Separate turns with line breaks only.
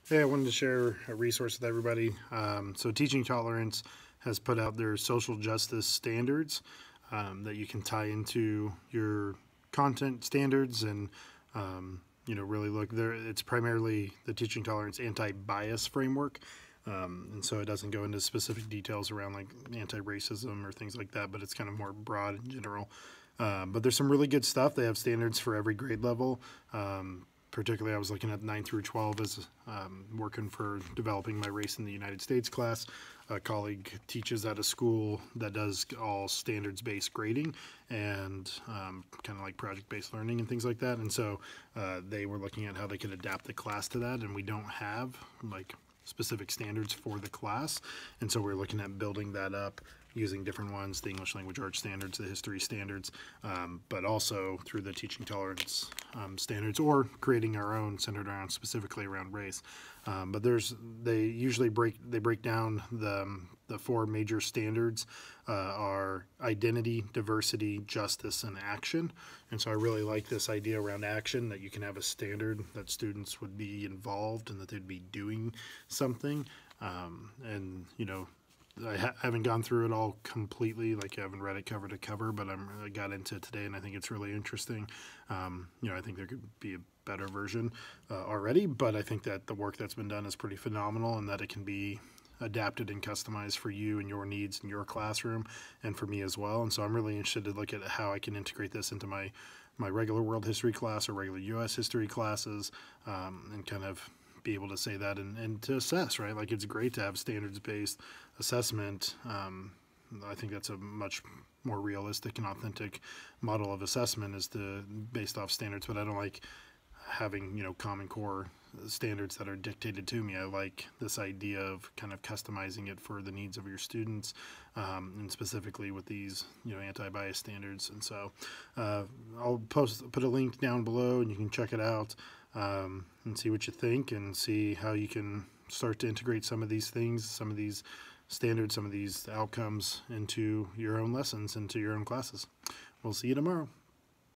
Hey, I wanted to share a resource with everybody. So Teaching Tolerance has put out their social justice standards that you can tie into your content standards and really look there. It's primarily the Teaching Tolerance anti-bias framework. And so it doesn't go into specific details around like anti-racism or things like that, but it's kind of more broad in general. But there's some really good stuff. They have standards for every grade level. Particularly, I was looking at 9 through 12 as working for developing my Race in the United States class. A colleague teaches at a school that does all standards-based grading and kind of like project-based learning and things like that. And so they were looking at how they could adapt the class to that, and we don't have like specific standards for the class. And so we're looking at building that up using different ones, the English language arts standards, the history standards, but also through the teaching tolerance standards, or creating our own centered around specifically around race. But they usually break down the four major standards are identity, diversity, justice, and action. And so I really like this idea around action, that you can have a standard that students would be involved and that they'd be doing something. And I haven't gone through it all completely, like I haven't read it cover to cover, but I got into it today, and I think it's really interesting. I think there could be a better version already, but I think that the work that's been done is pretty phenomenal, and that it can be adapted and customized for you and your needs in your classroom, and for me as well. And so I'm really interested to look at how I can integrate this into my regular world history class or regular U.S. history classes, and kind of be able to say that and to assess, right? Like, it's great to have standards-based assessment. I think that's a much more realistic and authentic model of assessment, is based off standards, but I don't like having, Common Core standards that are dictated to me. I like this idea of kind of customizing it for the needs of your students, and specifically with these, anti-bias standards. And so I'll put a link down below, and you can check it out and see what you think, and see how you can start to integrate some of these things, some of these standards, some of these outcomes into your own lessons, into your own classes. We'll see you tomorrow.